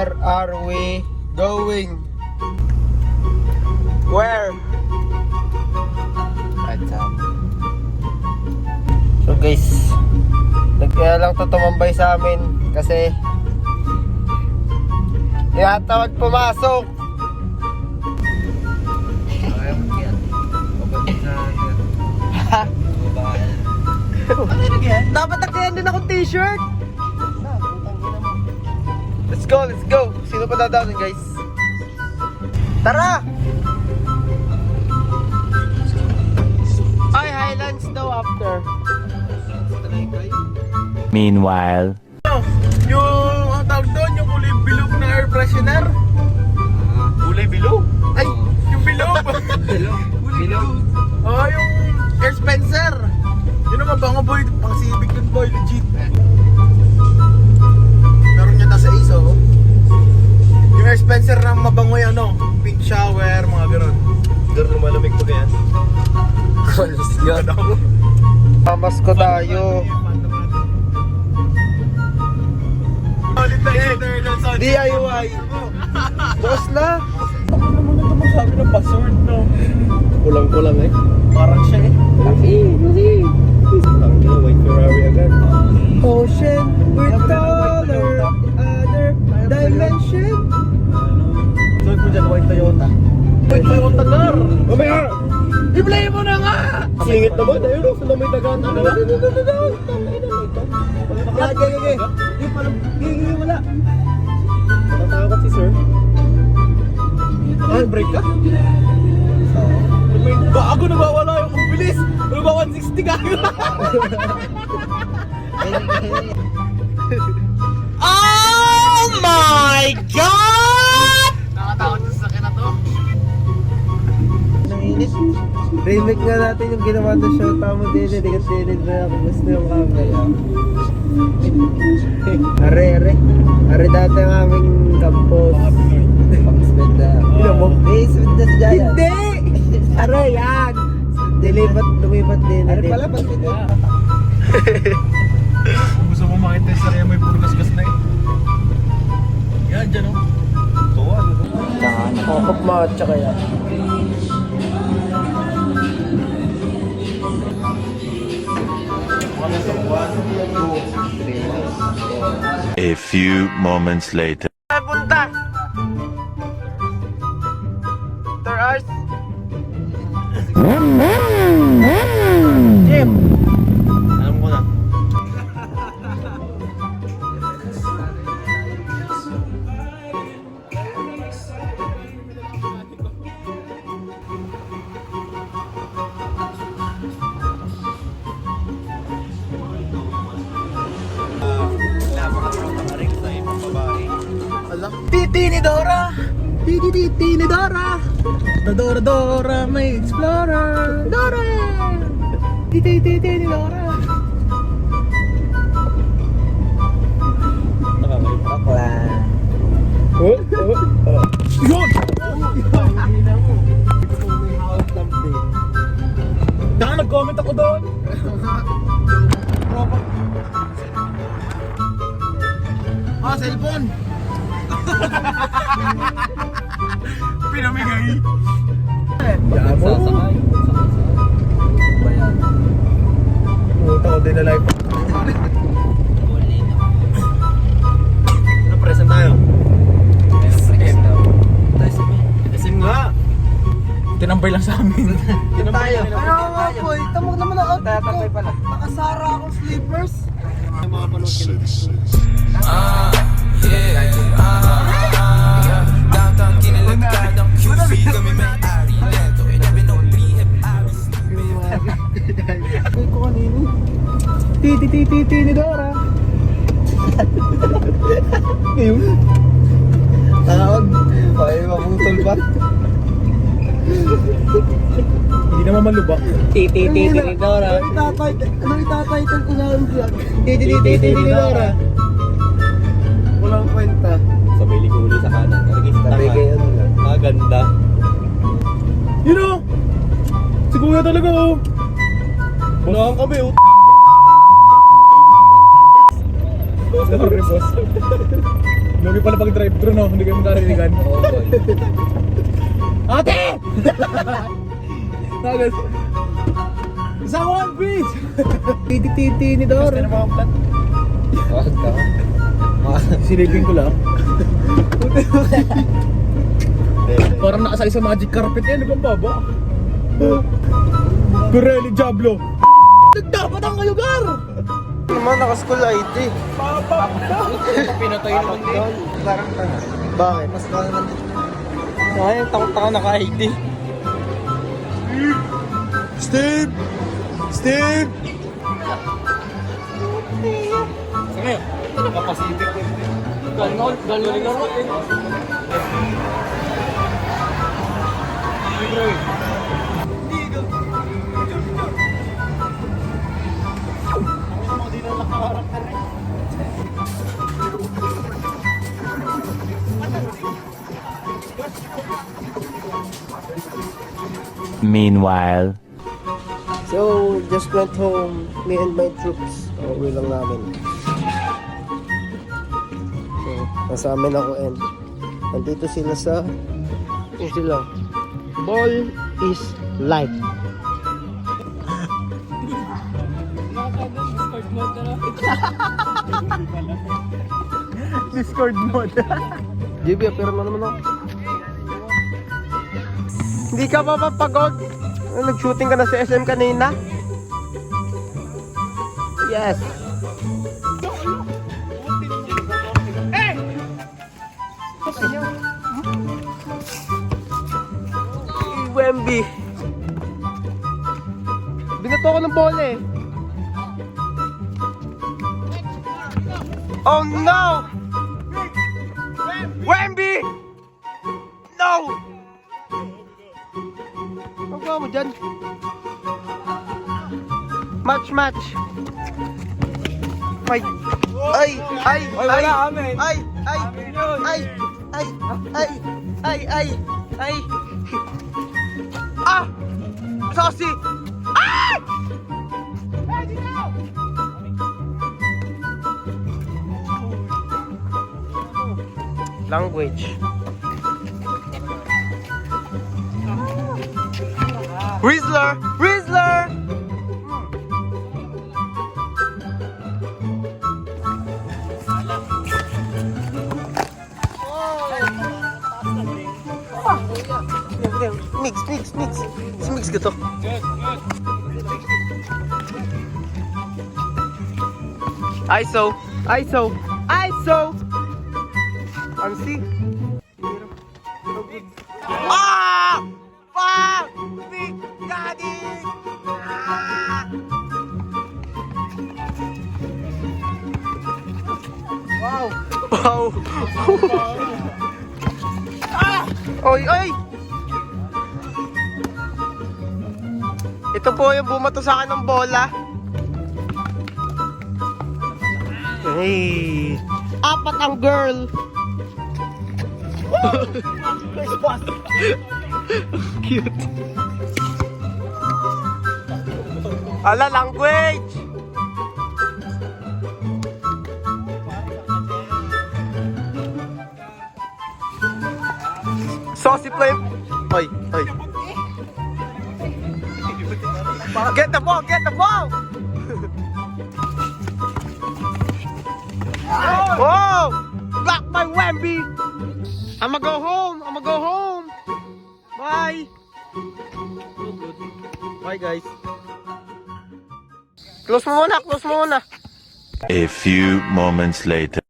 Where are we going? Where? So guys, nagkaya lang to tumambay sa amin kasi tinatawag pumasok. Dapat nagkayan din akong t-shirt. Let's go, let's go. Sino pa dadaanin guys? Tara! Ay, Highlands daw after. Meanwhile, Yung ang tawag doon, yung kulay bilog na air freshener. Kulay bilog? Ay, yung bilog. Bilog. Oh, yung air Spencer. Yun naman bango boy, pang Civic yun boy, legit. Meron niya ta sa ISO. Yung air Spencer na mabango yung ano, pink shower, mga gano'n. Gano'n malamig pa kaya. Kalos yan. Pamas ko tayo. DIY. Bukas na. Ako naman ito magsabi ng password, no? Kulang-kulang eh. Parang siya eh. Laki. White Ferrari agad. Ocean with taller other dimension. Suot mo dyan, white Toyota. White Toyota car. Mamaya! I-play mo na nga! Singit naman. Ayun o, sila may tagana. Gagagagag. Yung parang, wala. Natatakot si sir. Break ka? Bago nagwawala yung bilis. Nagwa 160 ka. Oh my God! Nakatakot sa sakin na to. Nanginis. Remake nga natin yung ginawa na show. Tamo din, hindi ka tinid na ako. Gusto yung camera. Are dati ang aming campus. Pang-spend na. Spend na sa Jaya. Hindi! Are, yan! Lumipat din. Are pala, pag-spend na. Kung gusto mo makita yung saraya may puro gas na eh. Yan, dyan o. Tuwa. Nakakap matcha kaya. a few moments later. Punta! 3 hours. Jim! Alam ko na. Titi ni Dora! Titi ni Dora! Dora, may explorer! Dora! Titi ni Dora! Bakla! Yun! Daka nag-comment ako doon. Cellphone! Pinamigay. Sasakay. Pumunta ko din na live. Napresent tayo. SM nga. Tinambay lang sa amin. Tayo. Ano nga boy? Tamog naman ang outfit ko. Nakasara akong sleepers. Downtown kinalagkad ang QC kami may-ari neto 1103 hip-aris. Ay ko kanino. Titi ni Dora. Ngayon. Tawag. Ay, mabutol pa. Hindi naman malubak. Titi ni Dora. Ano itatitle ko sa vlog? Titi ni Dora. Walang kwenta. Sabay likuli sa kanan. Sabi kayo lang. Ganda. Yun o! Si Kuya talaga o! Bunahan kami o! Sorry boss. Lugi pala pag drive-thru, no? Hindi kayo magkarinigan. Oo, boy. Ate! Nagas. Isang One Piece! Titi ni Dor. Gusto na mga plat. Wag ka. Silipin ko lang. Parang nakasali sa magic carpet yan. Ano bang baba? Pirelli Diablo. Dapat ang kayo, Gar! Naman, naka-school ID. Pinatay naman din. Parang tanga. Bakit? Mas ka naman dito. Ay, takot ako naka-ID. Steve! Steve! Sige, nakapasitik ko. Galing ako eh. Meanwhile. So, just went home, me and my troops. Uwi lang namin. So, nasa amin ako and nandito sila sa sila. Ball is life. Discord mode. JB, pero mo naman ako. Hindi ka pa mapagod? Nag-shooting ka na sa SM kanina? Yes. Wemby. Binato ko ng bola eh. Oh no! Wemby! No! Ang gawa mo dyan? Match! Ay! Ay! Ay! wala kami. Ay! Ay! Ay! Ay! Ay! Ay! Ay! Ay! Ah! Saucy! Ah! Language. Rizzler! Rizzler! Mix ko to. ISO! Ansi? Ah! Fuck! Big Daddy! Ah! Wow! Ah! Oy! Ito po yung bumato sa akin ng bola. Hey! Apat ang girl! Cute. Ala, language! Saucy flame! Oy! Get the ball! Whoa! Block my Wemby! I'ma go home! Bye! Bye guys! Close mo muna! A few moments later.